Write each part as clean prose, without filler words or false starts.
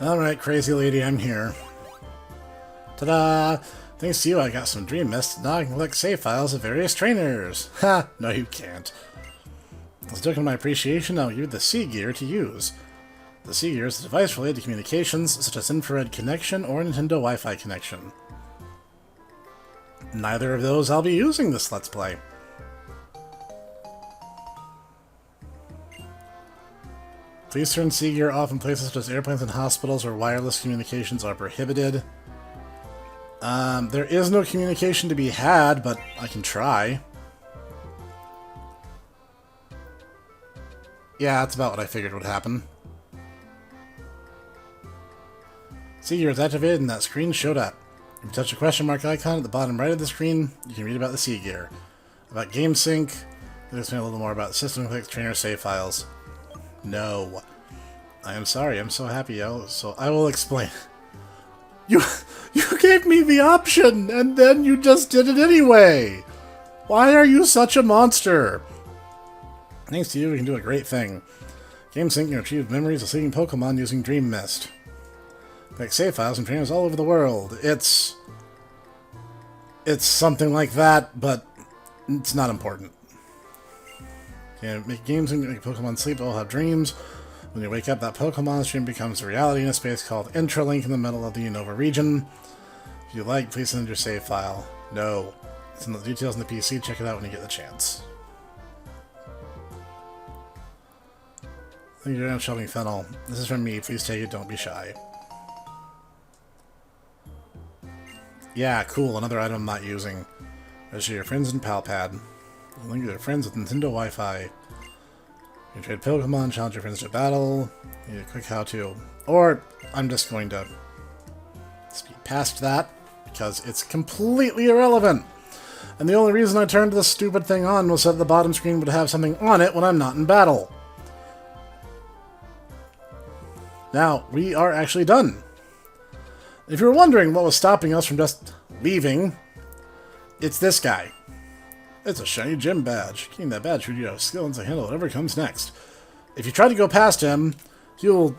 Alright, crazy lady, I'm here. Ta-da! Thanks to you, I got some Dream Mist. Now I can collect save files of various trainers. Ha! No, you can't. As a token of my appreciation, I'll give you the C Gear to use. The C Gear is a device related to communications, such as infrared connection or Nintendo Wi-Fi connection. Neither of those I'll be using this Let's Play. Please turn C Gear off in places such as airplanes and hospitals where wireless communications are prohibited. There is no communication to be had, but I can try. Yeah, that's about what I figured would happen. C Gear is activated and that screen showed up. If you touch the question mark icon at the bottom right of the screen, you can read about the C Gear. About Game Sync, you'll explain a little more about the system click trainer save files. No. I am sorry, I'm so happy, so I will explain. You gave me the option, and then you just did it anyway! Why are you such a monster? Thanks to you, we can do a great thing. Game Sync can retrieve memories of sleeping Pokemon using Dream Mist. Like save files and trainers all over the world. It's something like that, but it's not important. Make games and make Pokemon sleep, they'll have dreams. When you wake up, that Pokemon stream becomes a reality in a space called Intralink in the middle of the Unova region. If you like, please send your save file. No. Send the details in the PC, check it out when you get the chance. Thank you for shopping Fennel. This is from me, please take it, don't be shy. Yeah, cool, another item I'm not using. Register your friends in Palpad. Link your friends with Nintendo Wi-Fi. You can trade Pokemon, challenge your friends to battle. Need a quick how-to. Or, I'm just going to speed past that, because it's completely irrelevant. And the only reason I turned this stupid thing on was so that the bottom screen would have something on it when I'm not in battle. Now, we are actually done. If you were wondering what was stopping us from just leaving, it's this guy. It's a shiny gym badge. Getting that badge should you have skills to handle whatever comes next. If you try to go past him, he'll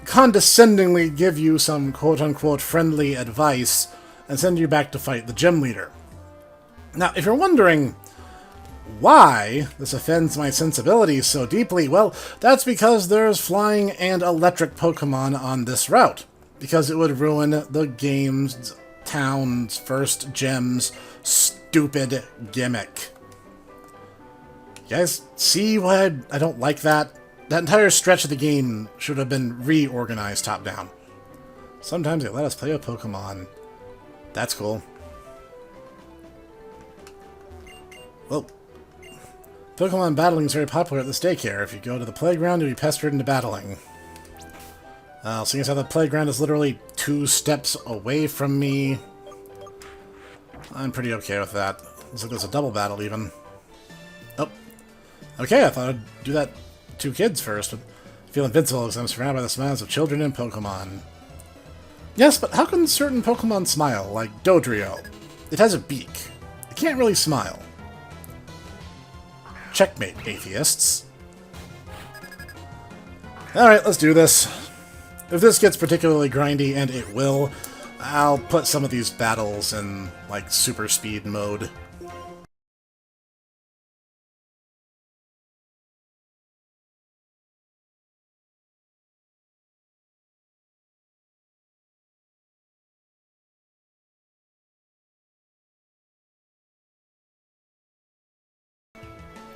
condescendingly give you some quote-unquote friendly advice and send you back to fight the gym leader. Now, if you're wondering why this offends my sensibilities so deeply, well, that's because there's flying and electric Pokemon on this route. Because it would ruin the game's town's first gem's stupid gimmick. You guys see why I don't like that? That entire stretch of the game should have been reorganized top-down. Sometimes they let us play a Pokemon. That's cool. Well, Pokemon battling is very popular at this daycare. If you go to the playground, you'll be pestered into battling. Seeing as how the playground is literally 2 steps away from me, I'm pretty okay with that. Looks like there's a double battle, even. Oh. Okay, I thought I'd do that 2 kids first. I feel invincible because I'm surrounded by the smiles of children and Pokemon. Yes, but how can certain Pokemon smile, like Dodrio? It has a beak. It can't really smile. Checkmate, atheists. Alright, let's do this. If this gets particularly grindy, and it will, I'll put some of these battles in, like, super speed mode.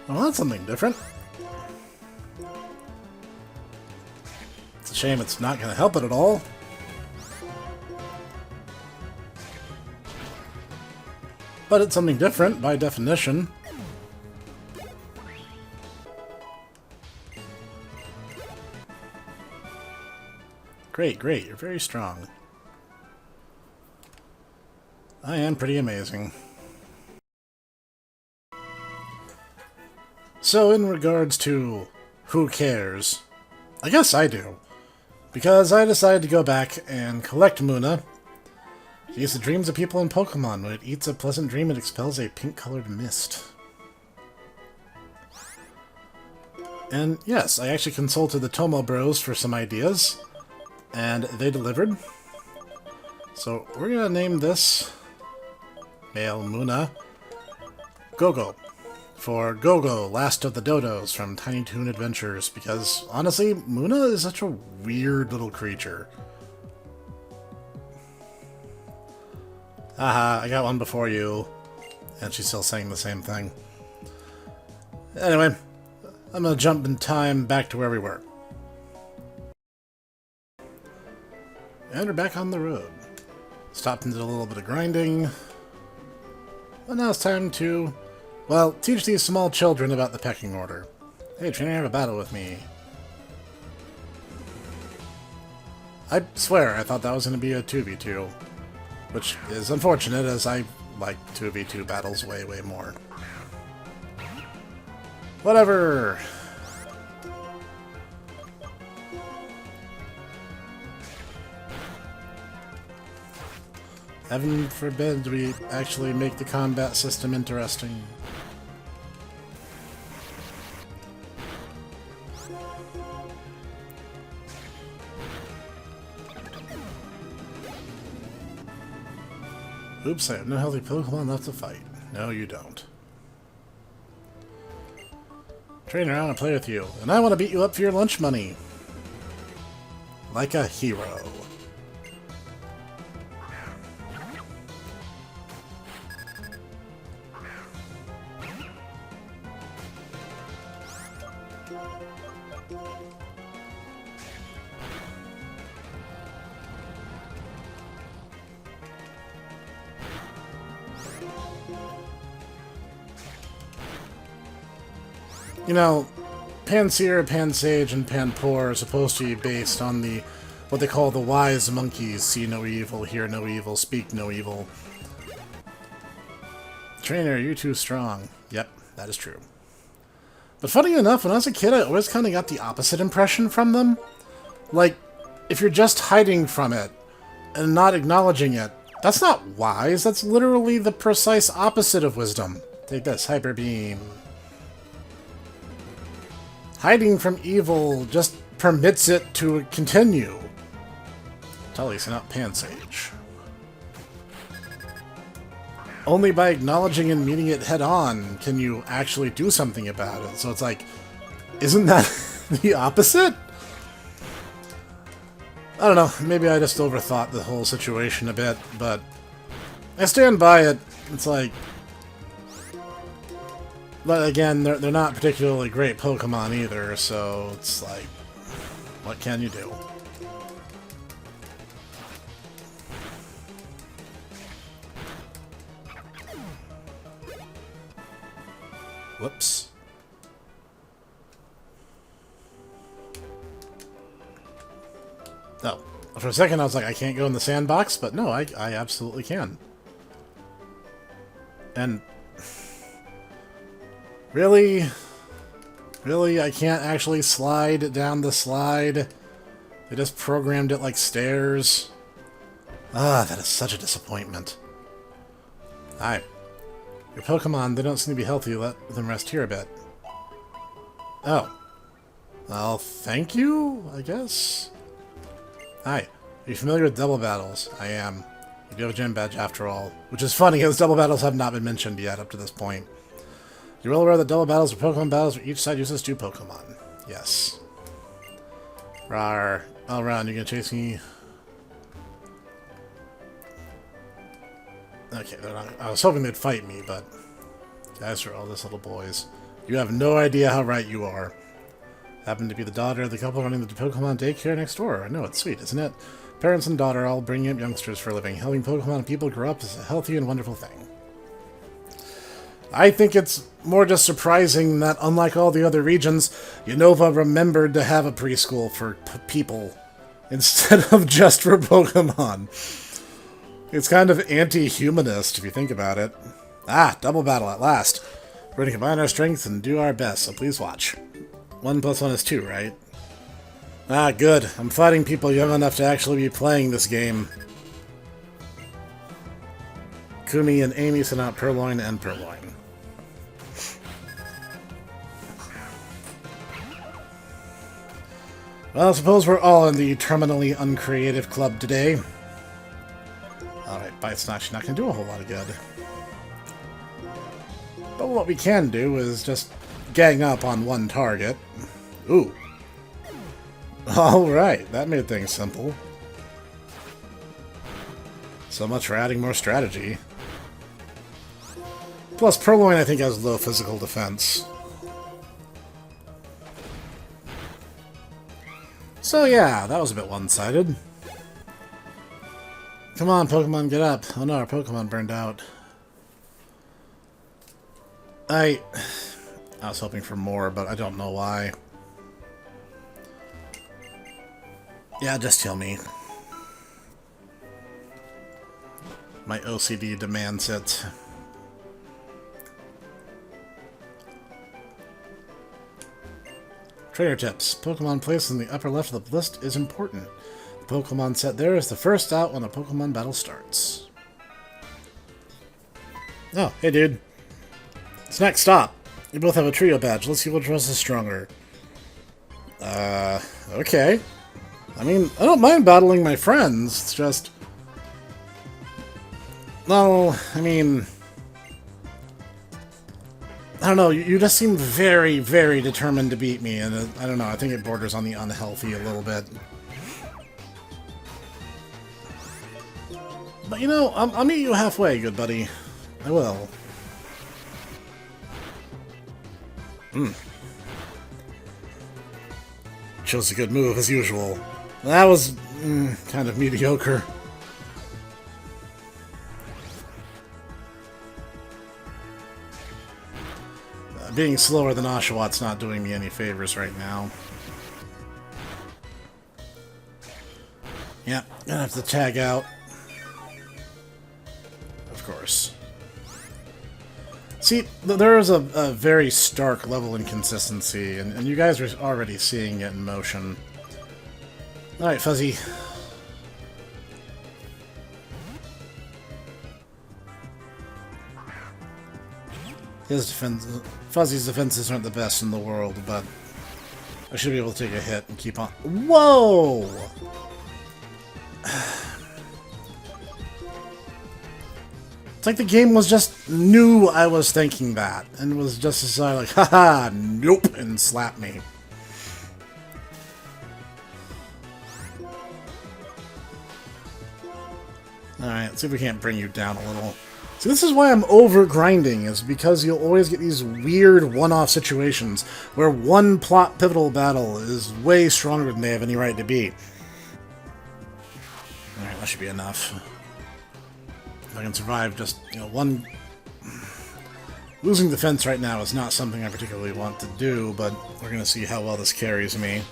Well, that's something different. It's a shame it's not going to help it at all. But it's something different, by definition. Great, great, you're very strong. I am pretty amazing. So, in regards to who cares, I guess I do. Because I decided to go back and collect Muna. It eats the dreams of people in Pokemon. When it eats a pleasant dream, it expels a pink-colored mist. And yes, I actually consulted the Tomo Bros for some ideas. And they delivered. So we're going to name this male Muna Gogo. For Gogo, last of the Dodos from Tiny Toon Adventures. Because, honestly, Muna is such a weird little creature. Haha, I got one before you. And she's still saying the same thing. Anyway, I'm going to jump in time back to where we were. And we're back on the road. Stopped and did a little bit of grinding. But now it's time to, well, teach these small children about the pecking order. Hey, trainer, have a battle with me. I swear, I thought that was going to be a 2v2. Which is unfortunate, as I like 2v2 battles way, way more. Whatever! Heaven forbid we actually make the combat system interesting. Oops, I have no healthy Pokemon left to fight. No, you don't. Trainer, I want to play with you, and I want to beat you up for your lunch money. Like a hero. You know, Panseer, Pansage, and Panpour are supposed to be based on the what they call the wise monkeys. See no evil, hear no evil, speak no evil. Trainer, you're too strong. Yep, that is true. But funny enough, when I was a kid, I always kind of got the opposite impression from them. Like, if you're just hiding from it and not acknowledging it, that's not wise. That's literally the precise opposite of wisdom. Take this, Hyper Beam. Hiding from evil just permits it to continue. Tully's not Pansage. Only by acknowledging and meeting it head-on can you actually do something about it. So it's like, isn't that the opposite? I don't know, maybe I just overthought the whole situation a bit, but I stand by it. It's like, but again, they're not particularly great Pokemon either, so it's like, what can you do? Whoops. No. For a second I was like, I can't go in the sandbox, but no, I absolutely can. And really? Really? I can't actually slide down the slide? They just programmed it like stairs? Ah, that is such a disappointment. Hi. Your Pokemon, they don't seem to be healthy. Let them rest here a bit. Oh. Well, thank you, I guess? Hi. Are you familiar with double battles? I am. You do have a gym badge after all. Which is funny, because double battles have not been mentioned yet up to this point. You're well aware that double battles are Pokemon battles where each side uses 2 Pokemon. Yes. Rawr. All around, you're gonna chase me. Okay, they're not, I was hoping they'd fight me, but guys are all these little boys. You have no idea how right you are. Happen to be the daughter of the couple running the Pokemon daycare next door. I know, it's sweet, isn't it? Parents and daughter all bringing up youngsters for a living. Helping Pokemon and people grow up is a healthy and wonderful thing. I think it's more just surprising that, unlike all the other regions, Unova remembered to have a preschool for people instead of just for Pokemon. It's kind of anti-humanist, if you think about it. Ah, double battle at last. We're going to combine our strengths and do our best, so please watch. 1 + 1 is 2, right? Ah, good. I'm fighting people young enough to actually be playing this game. Kumi and Amy sent out Purloin and Purloin. Well, I suppose we're all in the terminally uncreative club today. Alright, Bite's actually not going to do a whole lot of good. But what we can do is just gang up on one target. Ooh. Alright, that made things simple. So much for adding more strategy. Plus, Purloin, I think, has low physical defense. So yeah, that was a bit one-sided. Come on, Pokemon, get up. Oh no, our Pokemon burned out. I was hoping for more, but I don't know why. Yeah, just heal me. My OCD demands it. Trainer tips. Pokemon placed in the upper left of the list is important. The Pokemon set there is the first out when a Pokemon battle starts. Oh, hey dude. Snek, stop. You both have a trio badge. Let's see which one is stronger. Okay. I mean, I don't mind battling my friends. It's just... well, I mean... I don't know, you just seem very, very determined to beat me, and I don't know, I think it borders on the unhealthy a little bit. But you know, I'll meet you halfway, good buddy. I will. Chose a good move, as usual. That was kind of mediocre. Being slower than Oshawott not doing me any favors right now. Yeah, gonna have to tag out. Of course. See, there is a very stark level inconsistency, and you guys are already seeing it in motion. Alright, Fuzzy. His defense, Fuzzy's defenses aren't the best in the world, but I should be able to take a hit and keep on. Whoa! It's like the game was just knew I was thinking that, and was just decided like, haha, nope, and slap me. Alright, let's see if we can't bring you down a little. See, this is why I'm over-grinding, is because you'll always get these weird one-off situations where one plot pivotal battle is way stronger than they have any right to be. Alright, that should be enough. If I can survive just, you know, one... Losing defense right now is not something I particularly want to do, but we're going to see how well this carries me.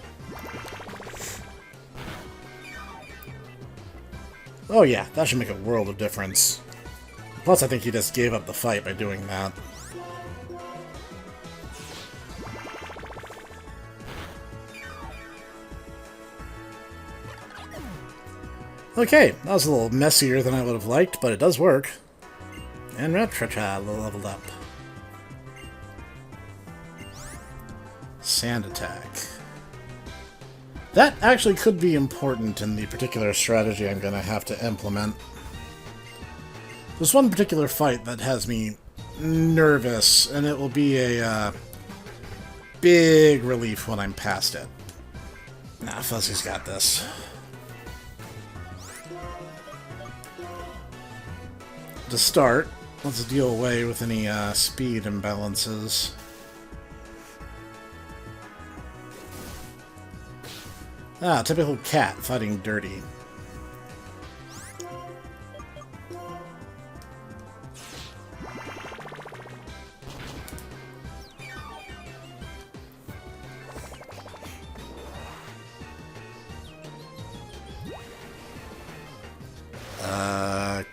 Oh yeah, that should make a world of difference. Plus, I think he just gave up the fight by doing that. Okay, that was a little messier than I would have liked, but it does work. And Retrocha leveled up. Sand attack. That actually could be important in the particular strategy I'm going to have to implement. There's one particular fight that has me nervous, and it will be a big relief when I'm past it. Nah, Fuzzy's got this. To start, let's deal away with any speed imbalances. Ah, typical cat fighting dirty.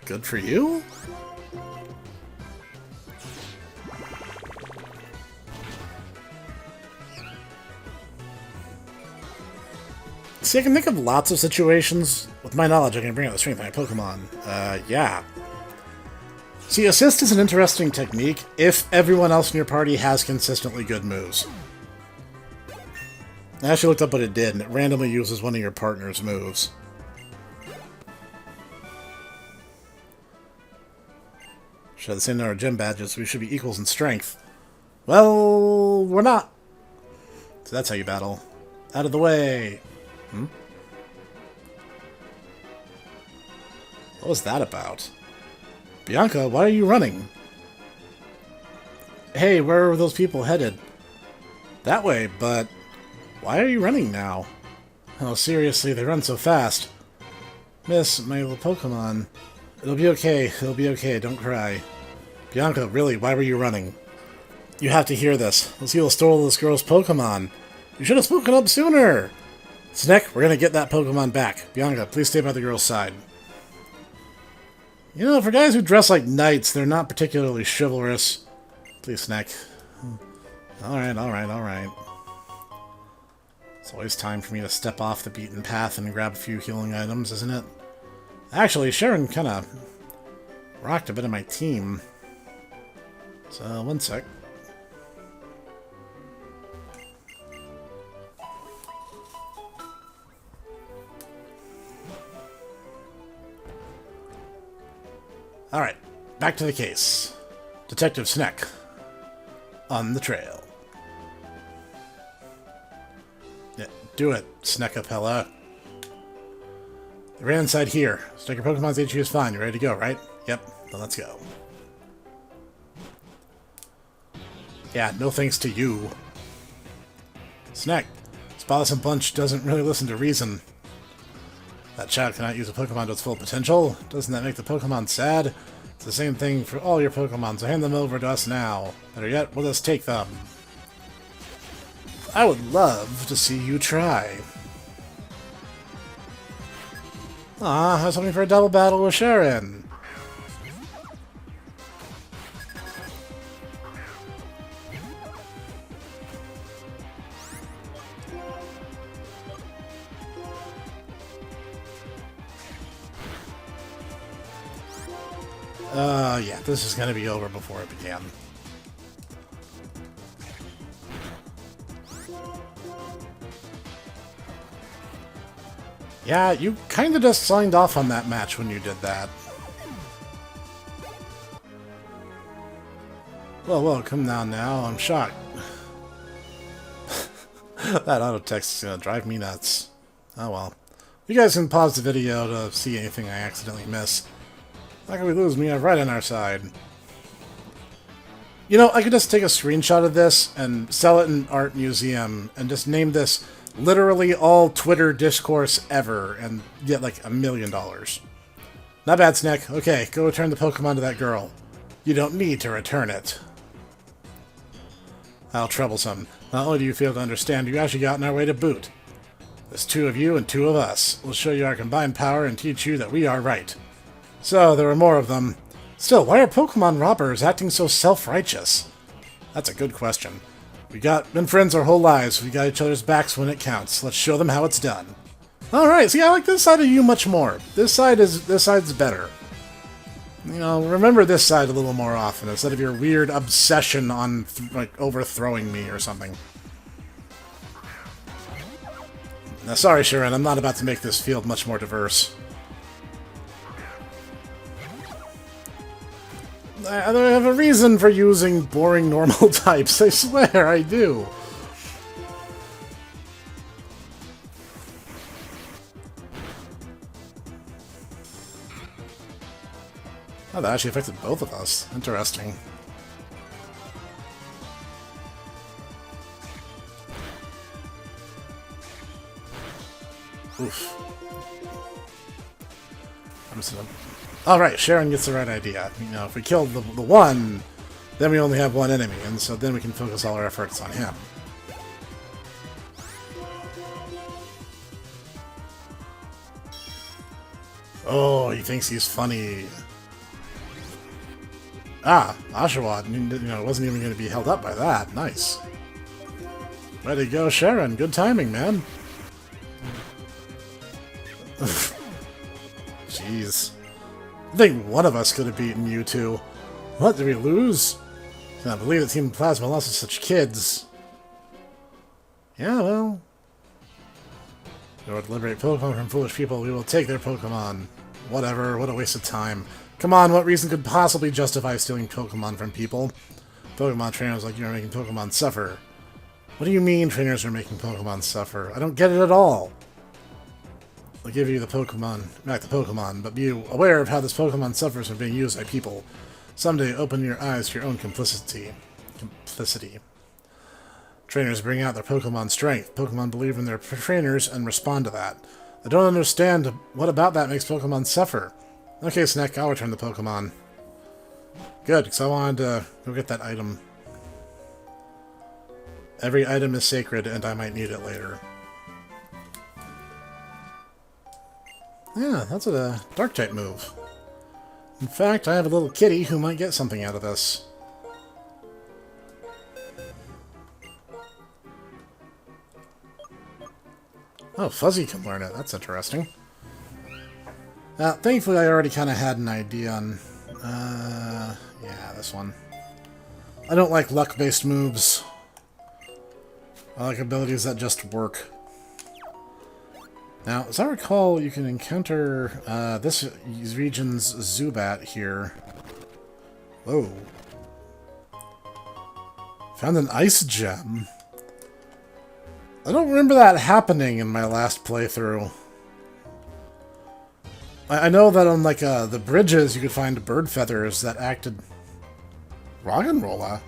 Good for you? See, I can think of lots of situations. With my knowledge, I can bring out the strength of my Pokemon. Yeah. See, Assist is an interesting technique if everyone else in your party has consistently good moves. I actually looked up what it did, and it randomly uses one of your partner's moves. Should have the same number of gym badges, so we should be equals in strength. Well, we're not. So that's how you battle. Out of the way. What was that about? Bianca, why are you running? Hey, where are those people headed? That way, but why are you running now? Oh, seriously, they run so fast. Miss, my little Pokemon. It'll be okay, don't cry. Bianca, really, why were you running? You have to hear this. Those people stole this girl's Pokemon. You should have spoken up sooner! Snek, we're gonna get that Pokemon back. Bianca, please stay by the girl's side. You know, for guys who dress like knights, they're not particularly chivalrous. Please, Snek. Alright. It's always time for me to step off the beaten path and grab a few healing items, isn't it? Actually, Sharon kinda rocked a bit of my team. So, one sec. Alright, back to the case. Detective Snek. On the trail. Yeah, do it, Snekapella. They ran inside here. Snek, your Pokemon's HQ is fine. You ready to go, right? Yep, then let's go. Yeah, no thanks to you. Snek, Spotless and Bunch doesn't really listen to reason. That child cannot use a Pokemon to its full potential. Doesn't that make the Pokemon sad? It's the same thing for all your Pokemon, so hand them over to us now. Better yet, we'll just take them. I would love to see you try. Ah, I was hoping for a double battle with Sharon. Yeah, this is gonna be over before it began. Yeah, you kinda just signed off on that match when you did that. Whoa, come down now, I'm shocked. That auto text is gonna drive me nuts. Oh well. You guys can pause the video to see anything I accidentally miss. How can we lose? We have right on our side. You know, I could just take a screenshot of this and sell it in an art museum and just name this literally all Twitter discourse ever and get like $1 million. Not bad, Snek. Okay, go return the Pokemon to that girl. You don't need to return it. How troublesome. Not only do you fail to understand, you actually got in our way to boot. There's 2 of you and 2 of us. We'll show you our combined power and teach you that we are right. So, there were more of them. Still, why are Pokemon robbers acting so self-righteous? That's a good question. We got been friends our whole lives. We got each other's backs when it counts. Let's show them how it's done. Alright, see, I like this side of you much more. This side's better. You know, remember this side a little more often, instead of your weird obsession on, like, overthrowing me or something. Now, sorry, Sharon, I'm not about to make this field much more diverse. I have a reason for using boring normal types, I swear I do. Oh, that actually affected both of us. Interesting. Oof. I'm just gonna... Alright, Sharon gets the right idea. You know, if we kill the one, then we only have one enemy, and so then we can focus all our efforts on him. Oh, he thinks he's funny. Ah, Oshawott, you know, wasn't even going to be held up by that. Nice. Way to go, Sharon. Good timing, man. Jeez. I think one of us could have beaten you two. What, did we lose? I can't believe that Team Plasma lost to such kids. Yeah, well, In order to liberate Pokemon from foolish people, we will take their Pokemon. Whatever, what a waste of time. Come on, what reason could possibly justify stealing Pokemon from people? Pokemon trainers like you are making Pokemon suffer. What do you mean trainers are making Pokemon suffer? I don't get it at all. I'll give you the Pokemon, back the Pokemon, but be aware of how this Pokemon suffers from being used by people. Someday, open your eyes to your own complicity. Trainers bring out their Pokemon strength. Pokemon believe in their trainers and respond to that. I don't understand what about that makes Pokemon suffer. Okay, Snek, I'll return the Pokemon. Good, because I wanted to go get that item. Every item is sacred, and I might need it later. Yeah, that's a Dark-type move. In fact, I have a little kitty who might get something out of this. Oh, Fuzzy can learn it. That's interesting. Now, thankfully, I already kind of had an idea on... yeah, this one. I don't like luck-based moves. I like abilities that just work. Now, as I recall, you can encounter this region's Zubat here. Whoa. Found an ice gem. I don't remember that happening in my last playthrough. I know that on, like, the bridges you could find bird feathers that acted... Roggenrola?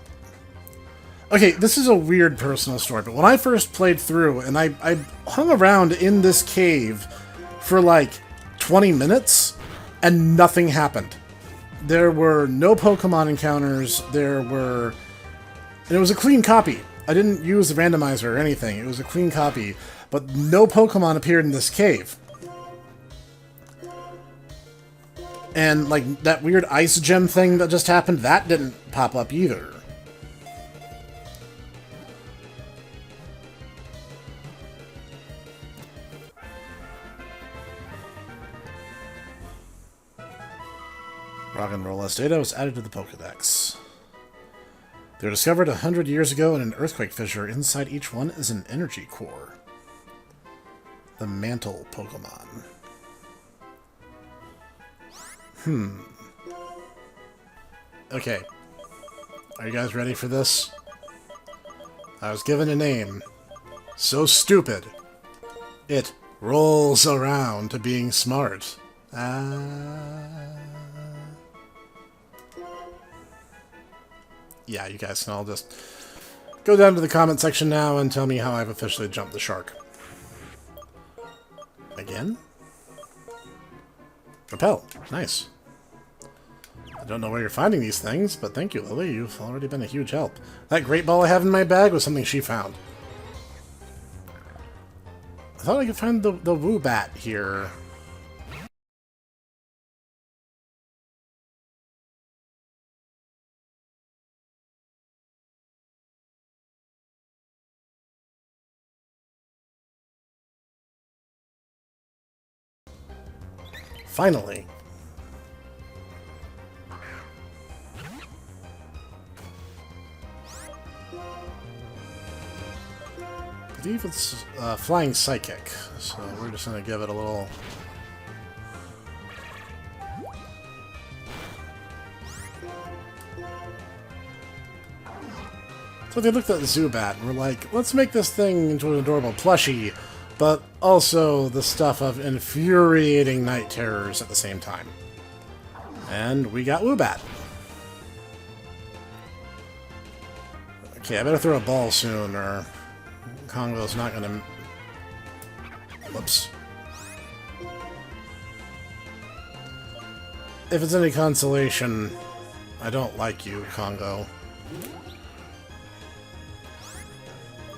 Okay, this is a weird personal story, but when I first played through, and I hung around in this cave for like 20 minutes, and nothing happened. There were no Pokemon encounters, and it was a clean copy. I didn't use the randomizer or anything, it was a clean copy, but no Pokemon appeared in this cave. And, like, that weird ice gem thing that just happened, that didn't pop up either. Roggenrola's data was added to the Pokedex. They were discovered 100 years ago in an earthquake fissure. Inside each one is an energy core. The Mantle Pokemon. Okay. Are you guys ready for this? I was given a name. So stupid. It rolls around to being smart. Yeah, you guys can all just go down to the comment section now and tell me how I've officially jumped the shark. Again? Repel. Nice. I don't know where you're finding these things, but thank you, Lily. You've already been a huge help. That great ball I have in my bag was something she found. I thought I could find the Woobat here. Finally. I believe it's Flying Psychic, so we're just going to give it a little... So they looked at Zubat and were like, let's make this thing into an adorable plushie, but also the stuff of infuriating night terrors at the same time. And we got Woobat. Okay, I better throw a ball soon, or Congo's not gonna... Whoops. If it's any consolation, I don't like you, Congo.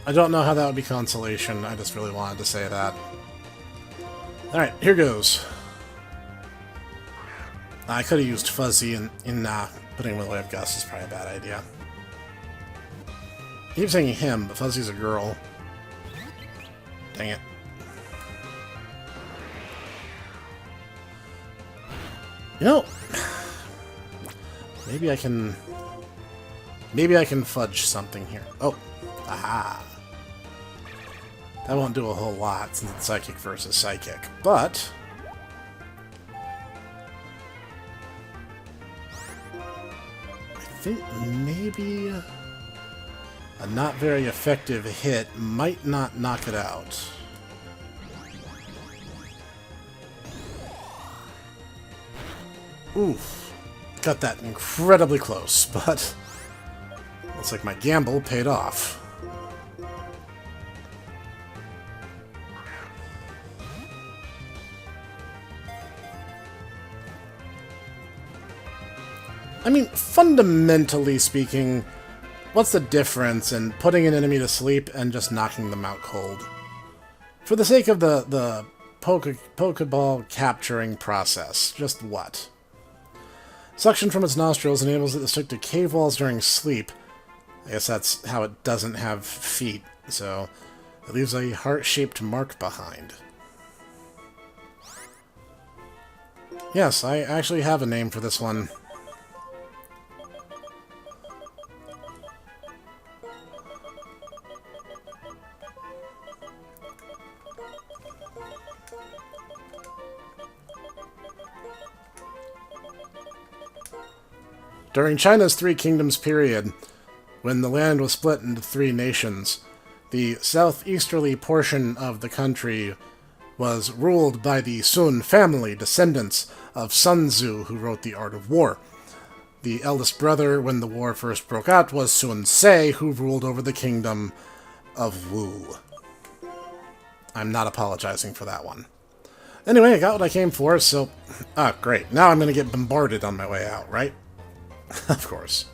I don't know how that would be consolation, I just really wanted to say that. Alright, here goes. I could have used Fuzzy, and putting him in the way of Gus is probably a bad idea. I keep saying him, but Fuzzy's a girl. Dang it. You know, maybe I can fudge something here. Oh, aha. That won't do a whole lot since it's Psychic versus Psychic, but... I think maybe a not very effective hit might not knock it out. Oof. Got that incredibly close, but looks like my gamble paid off. I mean, fundamentally speaking, what's the difference in putting an enemy to sleep and just knocking them out cold? For the sake of the Pokeball capturing process, just what? Suction from its nostrils enables it to stick to cave walls during sleep. I guess that's how it doesn't have feet, so it leaves a heart-shaped mark behind. Yes, I actually have a name for this one. During China's Three Kingdoms period, when the land was split into 3 nations, the southeasterly portion of the country was ruled by the Sun family, descendants of Sun Tzu, who wrote The Art of War. The eldest brother, when the war first broke out, was Sun Ce, who ruled over the kingdom of Wu. I'm not apologizing for that one. Anyway, I got what I came for, so... Ah, great. Now I'm going to get bombarded on my way out, right? Of course.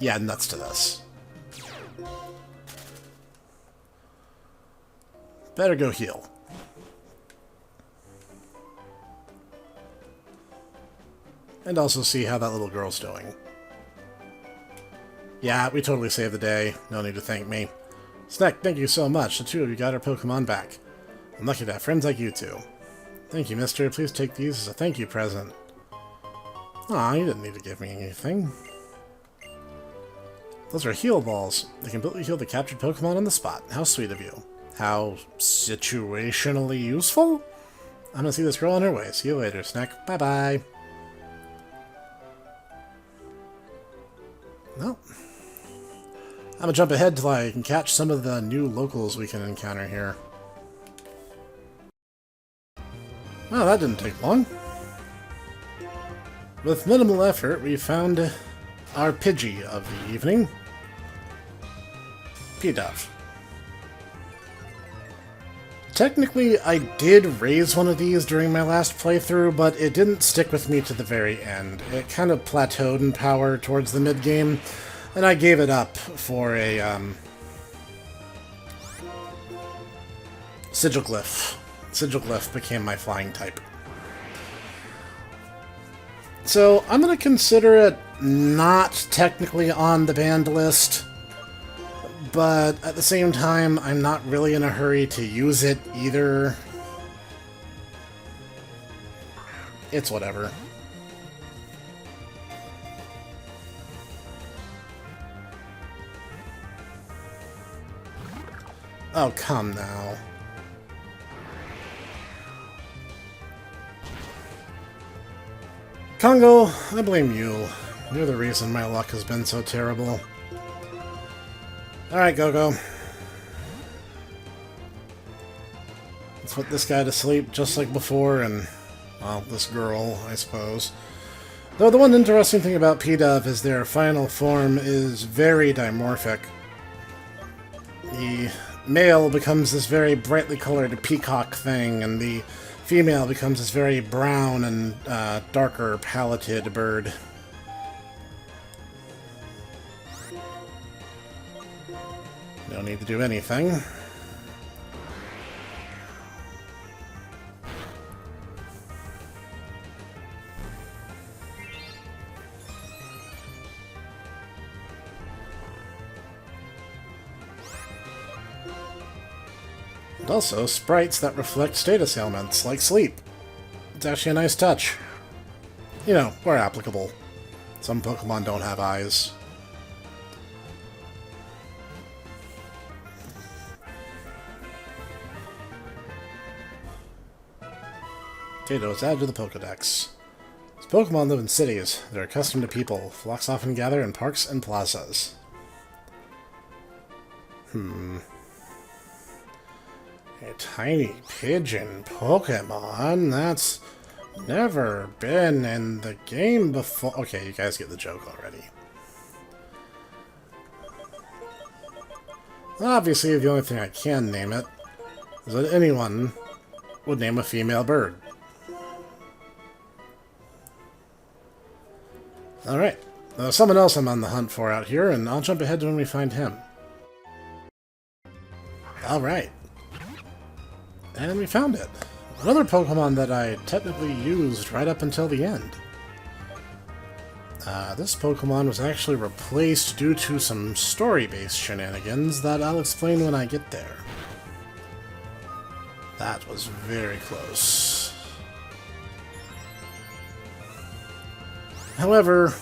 Yeah, nuts to this. Better go heal. And also see how that little girl's doing. Yeah, we totally saved the day. No need to thank me. Snek, thank you so much. The 2 of you got our Pokemon back. I'm lucky to have friends like you two. Thank you, mister. Please take these as a thank you present. Aw, you didn't need to give me anything. Those are heal balls. They completely heal the captured Pokemon on the spot. How sweet of you. How situationally useful? I'm gonna see this girl on her way. See you later, Snek. Bye-bye. Well, I'm gonna jump ahead till I can catch some of the new locals we can encounter here. Well, that didn't take long. With minimal effort, we found our Pidgey of the evening. P-Dove. Technically, I did raise one of these during my last playthrough, but it didn't stick with me to the very end. It kind of plateaued in power towards the mid-game, and I gave it up for a, Sigilglyph. Sigilglyph became my flying type. So, I'm going to consider it not technically on the banned list, but at the same time, I'm not really in a hurry to use it either. It's whatever. Oh, come now. Congo, I blame you. You're the reason my luck has been so terrible. Alright, Go-Go. Let's put this guy to sleep just like before, and, well, this girl, I suppose. Though the one interesting thing about P-Dove is their final form is very dimorphic. The male becomes this very brightly colored peacock thing, and the female becomes this very brown and darker paleted bird. No need to do anything. And also, sprites that reflect status ailments, like sleep. It's actually a nice touch. You know, where applicable. Some Pokemon don't have eyes. potatoes added to the Pokedex. As Pokemon live in cities, they're accustomed to people. Flocks often gather in parks and plazas. A tiny pigeon Pokemon? That's never been in the game before. Okay, you guys get the joke already. Obviously, the only thing I can name it is that anyone would name a female bird. Alright, someone else I'm on the hunt for out here, and I'll jump ahead to when we find him. Alright. And we found it. Another Pokemon that I technically used right up until the end. This Pokemon was actually replaced due to some story-based shenanigans that I'll explain when I get there. That was very close. However,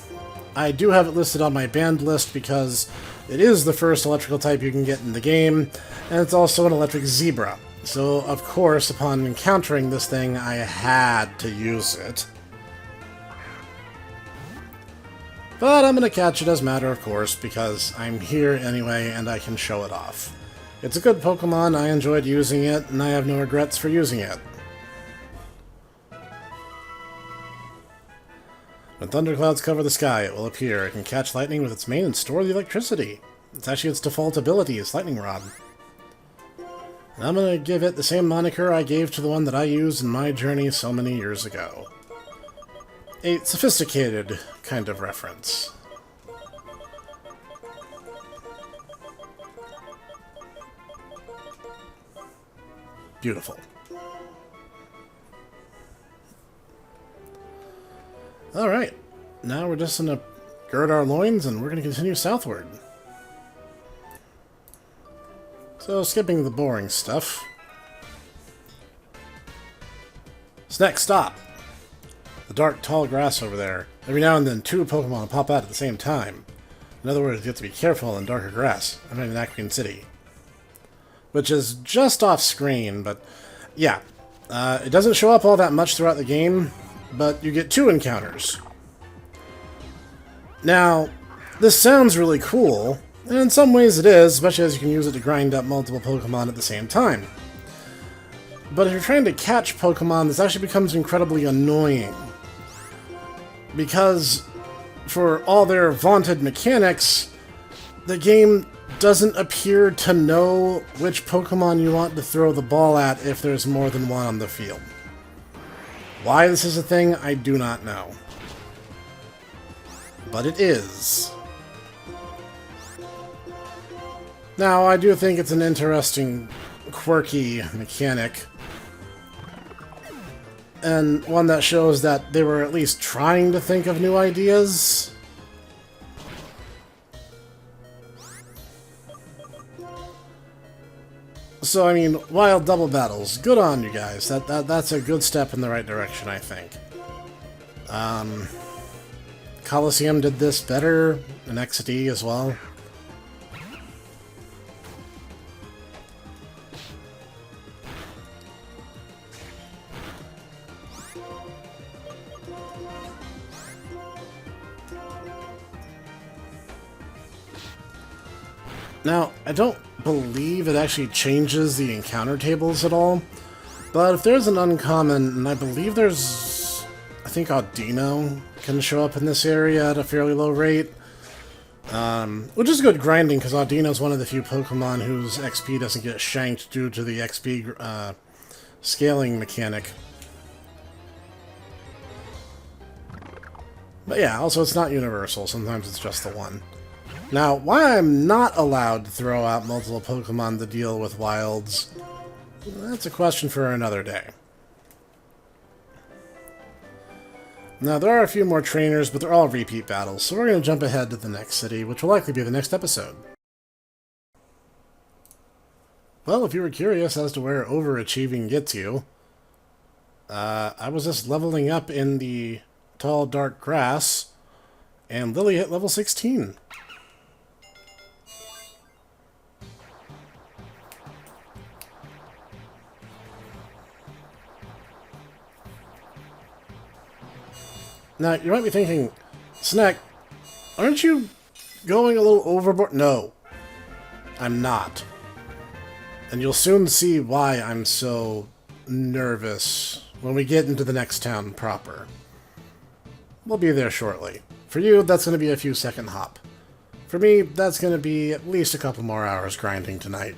I do have it listed on my banned list because it is the first electrical type you can get in the game, and it's also an electric zebra. So, of course, upon encountering this thing, I had to use it. But I'm going to catch it as a matter of course, because I'm here anyway, and I can show it off. It's a good Pokemon, I enjoyed using it, and I have no regrets for using it. When thunderclouds cover the sky, it will appear. It can catch lightning with its mane and store the electricity. It's actually its default ability is Lightning Rod. And I'm going to give it the same moniker I gave to the one that I used in my journey so many years ago. A sophisticated kind of reference. Beautiful. Alright, now we're just going to gird our loins and we're going to continue southward. So, skipping the boring stuff. Snek, stop! The dark, tall grass over there. Every now and then, two Pokemon pop out at the same time. In other words, you have to be careful in darker grass. I'm in Acqueen City. Which is just off screen, but yeah. It doesn't show up all that much throughout the game, but you get two encounters. Now, this sounds really cool, and in some ways it is, especially as you can use it to grind up multiple Pokemon at the same time. But if you're trying to catch Pokemon, this actually becomes incredibly annoying. Because, for all their vaunted mechanics, the game doesn't appear to know which Pokemon you want to throw the ball at if there's more than one on the field. Why this is a thing, I do not know. But it is. Now, I do think it's an interesting, quirky mechanic. And one that shows that they were at least trying to think of new ideas. So, I mean, wild double battles. Good on you guys. That's a good step in the right direction, I think. Colosseum did this better, and XD as well. Now, I don't believe it actually changes the encounter tables at all, but if there's an uncommon, and I believe there's, I think Audino can show up in this area at a fairly low rate, which is good grinding, because Audino's one of the few Pokemon whose XP doesn't get shanked due to the XP scaling mechanic. But yeah, also it's not universal, sometimes it's just the one. Now, why I'm not allowed to throw out multiple Pokemon to deal with wilds, that's a question for another day. Now, there are a few more trainers, but they're all repeat battles, so we're going to jump ahead to the next city, which will likely be the next episode. Well, if you were curious as to where overachieving gets you, I was just leveling up in the tall, dark grass, and Lily hit level 16. Now, you might be thinking, Snek, aren't you going a little overboard? No, I'm not. And you'll soon see why I'm so nervous when we get into the next town proper. We'll be there shortly. For you, that's going to be a few second hop. For me, that's going to be at least a couple more hours grinding tonight.